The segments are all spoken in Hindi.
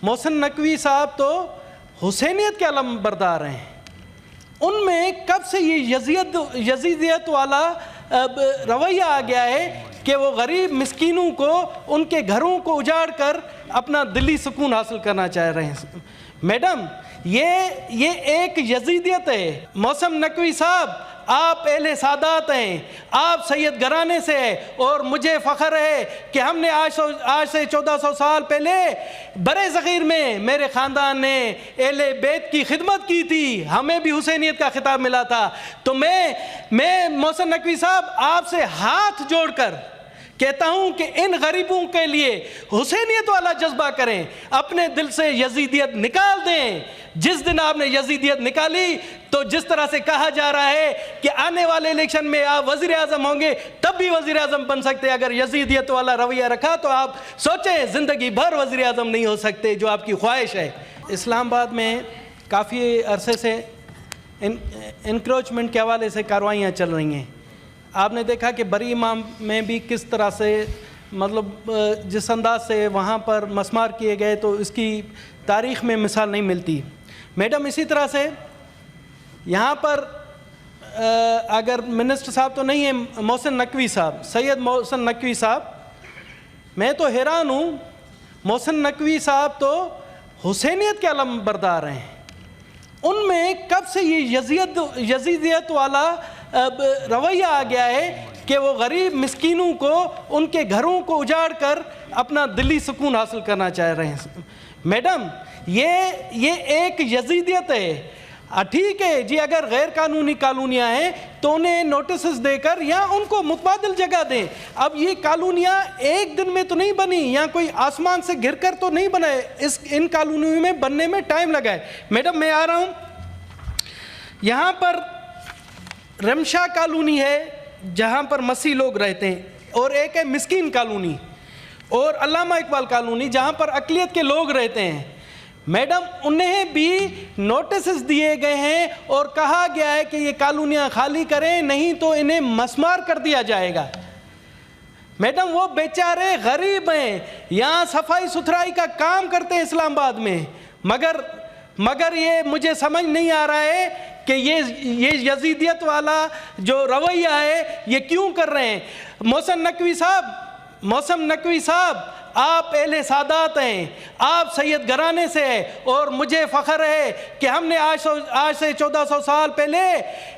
मोहसिन नकवी साहब तो हुसैनियत के अलम बरदार हैं। उनमें कब से ये यजीदियत वाला रवैया आ गया है कि वो गरीब मिस्कीनों को उनके घरों को उजाड़ कर अपना दिली सुकून हासिल करना चाह रहे हैं। मैडम, ये एक यजीदियत है। मोहसिन नकवी साहब, आप अहले सादात हैं, आप सैयद घराने से हैं, और मुझे फ़ख्र है कि हमने आज से 1400 साल पहले बरे ज़ग़ीर में मेरे ख़ानदान ने अहले बैत की खिदमत की थी, हमें भी हुसैनियत का खिताब मिला था। तो मैं मोहसिन नकवी साहब आपसे हाथ जोड़कर कहता हूँ कि इन गरीबों के लिए हुसैनियत वाला जज्बा करें, अपने दिल से यजीदियत निकाल दें। जिस दिन आपने यजीदियत निकाली तो जिस तरह से कहा जा रहा है कि आने वाले इलेक्शन में आप वज़ीर आज़म होंगे, तब भी वज़ीर आज़म बन सकते हैं। अगर यजीदियत वाला रवैया रखा तो आप सोचें ज़िंदगी भर वज़ीर आज़म नहीं हो सकते, जो आपकी ख्वाहिश है। इस्लामाबाद में काफ़ी अरसे से इंक्रोचमेंट के हवाले से कार्रवाइयाँ चल रही हैं। आपने देखा कि बरी इमाम में भी किस तरह से मतलब जिस अंदाज से वहाँ पर मसमार किए गए, तो इसकी तारीख़ में मिसाल नहीं मिलती। मैडम, इसी तरह से यहाँ पर अगर मिनिस्टर साहब तो नहीं है, मोहसिन नकवी साहब, सैयद मोहसिन नकवी साहब, मैं तो हैरान हूँ। मोहसिन नकवी साहब तो हुसैनियत के अलम बरदार हैं। उनमें कब से ये यजीदियत वाला रवैया आ गया है कि वो गरीब मिस्कीनों को उनके घरों को उजाड़ कर अपना दिली सुकून हासिल करना चाह रहे हैं। मैडम, ये एक यजीदियत है। ठीक है जी, अगर गैर कानूनी कॉलोनियाँ हैं तो उन्हें नोटिस देकर या उनको मुतबादिल जगह दें। अब ये कॉलोनियाँ एक दिन में तो नहीं बनी, या कोई आसमान से गिर कर तो नहीं बनाए, इन कॉलोनियों में बनने में टाइम लगा है। मैडम, मैं आ रहा हूँ, यहाँ पर रमशा कॉलोनी है जहाँ पर मसीह लोग रहते हैं, और एक है मिस्कीन कॉलोनी, और अल्लामा इकबाल कॉलोनी जहाँ पर अक़लियत के लोग रहते हैं। मैडम, उन्हें भी नोटिस दिए गए हैं और कहा गया है कि ये कॉलोनियाँ खाली करें, नहीं तो इन्हें मसमार कर दिया जाएगा। मैडम, वो बेचारे गरीब हैं, यहाँ सफाई सुथराई का काम करते हैं इस्लामाबाद में, मगर ये मुझे समझ नहीं आ रहा है कि ये यजीदियत वाला जो रवैया है ये क्यों कर रहे हैं। मोहसिन नकवी साहब, आप अहले सादात हैं, आप सैयद घराने से हैं, और मुझे फ़ख्र है कि हमने आज से 1400 साल पहले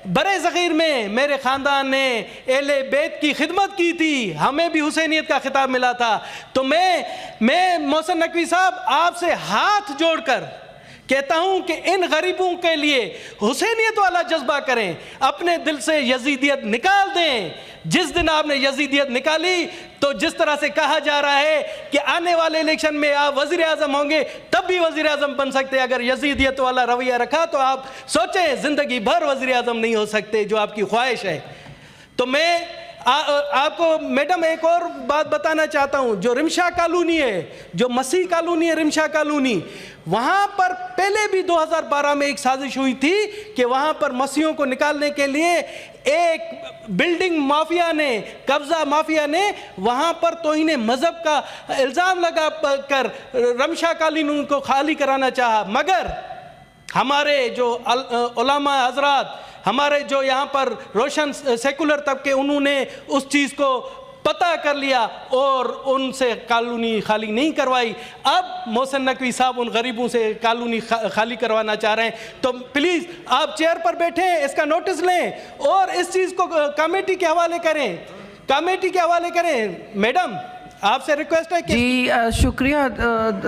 बरे ज़ग़ीर में मेरे ख़ानदान ने अहले बैत की खिदमत की थी, हमें भी हुसैनियत का खिताब मिला था। तो मैं मोहसिन नकवी साहब आपसे हाथ जोड़कर कहता हूँ कि इन गरीबों के लिए हुसैनियत वाला जज्बा करें, अपने दिल से यजीदियत निकाल दें। जिस दिन आपने यजीदियत निकाली तो जिस तरह से कहा जा रहा है कि आने वाले इलेक्शन में आप वज़ीर आज़म होंगे, तब भी वज़ीर आज़म बन सकते हैं। अगर यजीदियत वाला रवैया रखा तो आप सोचें ज़िंदगी भर वज़ीर आज़म नहीं हो सकते, जो आपकी ख्वाहिश है। तो मैं आपको मैडम एक और बात बताना चाहता हूँ। जो रिमशा कॉलोनी है, जो मसीह कॉलोनी है, रिमशा कॉलोनी, वहाँ पर पहले भी 2012 में एक साजिश हुई थी कि वहाँ पर मसीहों को निकालने के लिए एक बिल्डिंग माफिया ने, कब्जा माफिया ने वहाँ पर तौहीन मज़हब का इल्ज़ाम लगा कर रिमशा कॉलोनी को खाली कराना चाहा। मगर हमारे जो उलमा हज़रात, हमारे जो यहाँ पर रोशन सेकुलर तबके, उन्होंने उस चीज़ को पता कर लिया और उनसे कॉलोनी खाली नहीं करवाई। अब मोहसिन नकवी साहब उन गरीबों से कॉलोनी खाली करवाना चाह रहे हैं। तो प्लीज़ आप चेयर पर बैठें, इसका नोटिस लें और इस चीज़ को कमेटी के हवाले करें। मैडम, आपसे रिक्वेस्ट है कि जी शुक्रिया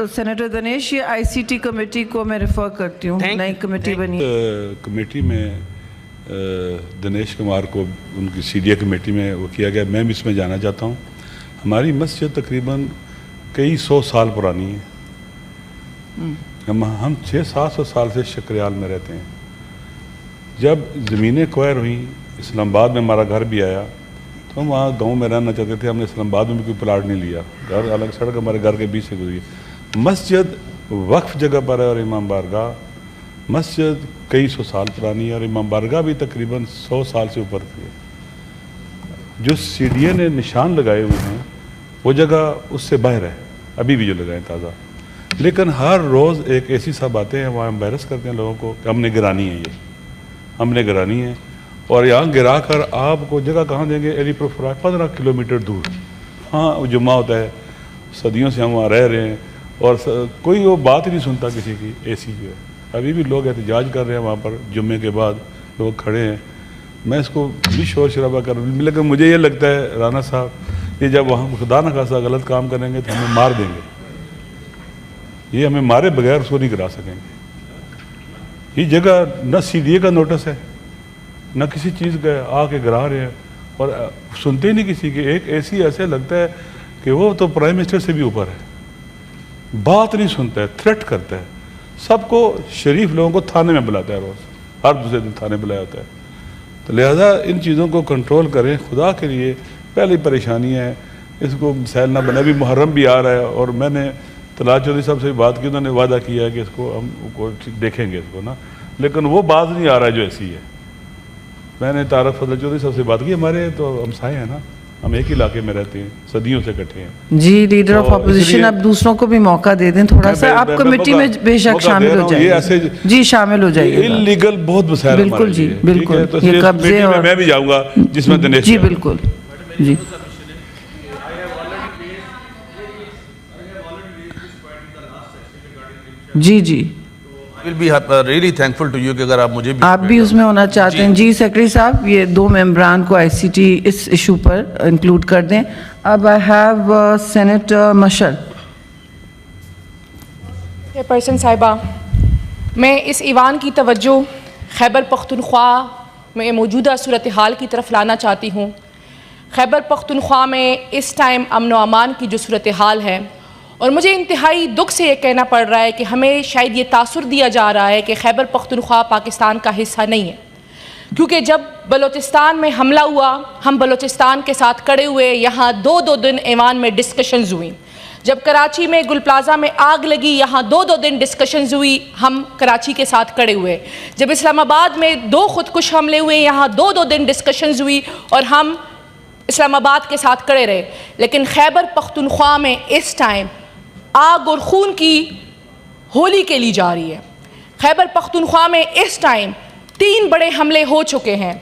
सेनेटर दिनेश, ये आईसीटी कमेटी को मैं रेफर करती हूँ, नई कमेटी बनी। कमेटी में दिनेश कुमार को उनकी सीडिया कमेटी में वो किया गया, मैं भी इसमें जाना चाहता हूँ। हमारी मस्जिद तकरीबन कई 100 साल पुरानी है। हम 600-700 साल से शक्रियाल में रहते हैं। जब ज़मीनें एक्वायर हुई, इस्लामाबाद में हमारा घर भी आया, तो हम वहाँ गाँव में रहना चाहते थे। हमने इस्लामाबाद में भी कोई प्लाट नहीं लिया, घर अलग, सड़क हमारे घर के बीच से गुजरी। मस्जिद वक्फ जगह पर है और इमाम बारगाह, मस्जिद कई 100 साल पुरानी है और इमाम बारगाह भी तकरीबन 100 साल से ऊपर की है। जो सीढ़ियाँ ने निशान लगाए हुए हैं वो जगह उससे बाहर है, अभी भी जो लगाए ताज़ा। लेकिन हर रोज़ एक ऐसी साहब आते हैं, वहाँ एम्बेरस करते हैं लोगों को कि हमने गिरानी है, ये हमने गिरानी है। और यहाँ गिरा कर आपको जगह कहाँ देंगे? एलीपुर फराज 15 किलोमीटर दूर। हाँ जुम्मा होता है, सदियों से हम वहाँ रह रहे हैं और कोई वो बात ही नहीं सुनता किसी की। एसी जो है अभी भी लोग एहतजाज कर रहे हैं वहाँ पर, जुम्मे के बाद लोग खड़े हैं। मैं इसको भी शोर शराबा कर, लेकिन मुझे ये लगता है राना साहब, ये जब वहाँ खुदा न खासा गलत काम करेंगे तो हमें मार देंगे। ये हमें मारे बगैर उसको नहीं गिरा सकेंगे। ये जगह न सीडीए का नोटिस है न किसी चीज़ का, आके गिरा रहे हैं और सुनते ही नहीं किसी की। एक ऐसी ऐसे लगता है कि वो तो प्राइम मिनिस्टर से भी ऊपर है, बात नहीं सुनता है, थ्रेट करता है सबको। शरीफ लोगों को थाने में बुलाता है, रोज़ हर दूसरे दिन थाने बुलाया होता है। तो लिहाजा इन चीज़ों को कंट्रोल करें खुदा के लिए। पहली परेशानी है, इसको मिसाइल ना बने। अभी मुहर्रम भी आ रहा है और मैंने तलाश चौधरी साहब से बात की, उन्होंने वादा किया है कि इसको हम देखेंगे इसको ना, लेकिन वो बात नहीं आ रहा है जो ऐसी है। मैंने तारक फजल चौधरी साहब से बात की, हमारे तो हमसाए हैं ना, हम एक ही इलाके में रहते हैं, सदियों से इकट्ठे हैं। जी लीडर ऑफ अपोजिशन, अब दूसरों को भी मौका दे दें थोड़ा सा। आप कमेटी में बेशक शामिल हो जाइए। जी शामिल हो जाइए। इल्लीगल बहुत मसाइल। बिल्कुल जी बिल्कुल, तो ये कब्जे और मैं भी जाऊंगा जिसमें दिनेश जी बिल्कुल जी। जी जी will be really thankful to you कि अगर आप मुझे भी आप भी उसमें होना चाहते हैं। जी सेक्रेटरी साहब, ये 2 मेंबरान को आईसीटी इस इशू पर इंक्लूड कर दें। अब आई हैव सेनेटर मशर। चेयरपर्सन साहिबा, मैं इस ईवान की तवज्जो खैबर पख्तूनख्वा में मौजूदा सूरत हाल की तरफ लाना चाहती हूँ। खैबर पख्तूनख्वा में इस टाइम अमन व अमान की जो सूरत हाल है, और मुझे इंतहाई दुख से ये कहना पड़ रहा है कि हमें शायद ये तासुर दिया जा रहा है कि खैबर पख्तूनख्वा पाकिस्तान का हिस्सा नहीं है, क्योंकि जब बलोचिस्तान में हमला हुआ हम बलोचिस्तान के साथ खड़े हुए। यहाँ 2-2 दिन ऐवान में डिस्कशंस हुई। जब कराची में गुल प्लाजा में आग लगी, यहाँ 2-2 दिन डिस्कशंस हुई, हम कराची के साथ खड़े हुए। जब इस्लामाबाद में 2 खुदकुश हमले हुए, यहाँ 2-2 दिन डिस्कशंस हुई और हम इस्लामाबाद के साथ खड़े रहे। लेकिन खैबर पख्तूनख्वा में इस टाइम आग और खून की होली खेली जा रही है। खैबर पख्तूनख्वा में इस टाइम 3 बड़े हमले हो चुके हैं।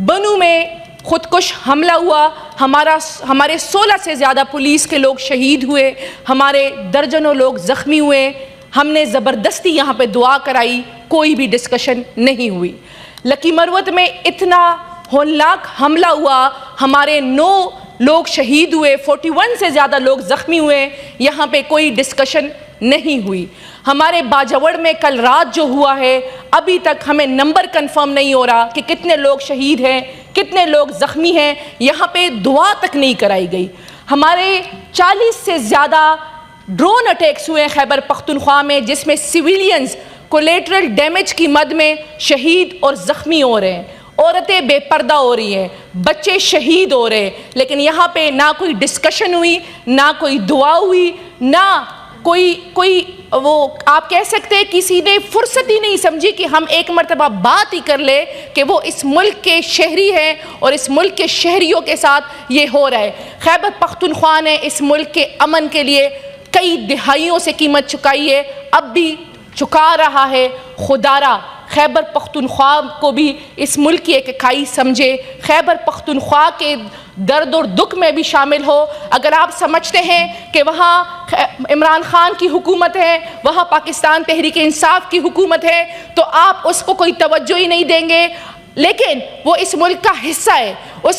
बनू में खुदकुश हमला हुआ, हमारे 16 से ज़्यादा पुलिस के लोग शहीद हुए, हमारे दर्जनों लोग ज़ख्मी हुए। हमने ज़बरदस्ती यहाँ पे दुआ कराई, कोई भी डिस्कशन नहीं हुई। लकी मरवत में इतना होलनाक हमला हुआ, हमारे 9 लोग शहीद हुए, 41 से ज़्यादा लोग ज़ख्मी हुए, यहाँ पे कोई डिस्कशन नहीं हुई। हमारे बाजवड़ में कल रात जो हुआ है, अभी तक हमें नंबर कंफर्म नहीं हो रहा कि कितने लोग शहीद हैं, कितने लोग ज़ख्मी हैं। यहाँ पे दुआ तक नहीं कराई गई। हमारे 40 से ज़्यादा ड्रोन अटैक्स हुए हैं खैबर पख्तूनख्वा में, जिसमें सिविलियंस कोलेटरल डैमेज की मद में शहीद और ज़ख्मी हो रहे हैं। औरतें बेपर्दा हो रही हैं, बच्चे शहीद हो रहे हैं, लेकिन यहाँ पे ना कोई डिस्कशन हुई, ना कोई दुआ हुई, ना कोई वो आप कह सकते हैं किसी ने फुर्सत ही नहीं समझी कि हम एक मरतबा बात ही कर ले कि वो इस मुल्क के शहरी हैं और इस मुल्क के शहरियों के साथ ये हो रहा है। खैबर पख्तूनख्वा ने इस मुल्क के अमन के लिए कई दिहाइयों से कीमत चुकाई है, अब भी चुका रहा है। खुदारा खैबर पख्तूनख्वा को भी इस मुल्क की एक इकाई समझे, खैबर पख्तूनख्वा के दर्द और दुख में भी शामिल हो। अगर आप समझते हैं कि वहाँ इमरान खान की हुकूमत है, वहाँ पाकिस्तान तहरीक इंसाफ की हुकूमत है, तो आप उसको कोई तवज्जो ही नहीं देंगे। लेकिन वो इस मुल्क का हिस्सा है, उस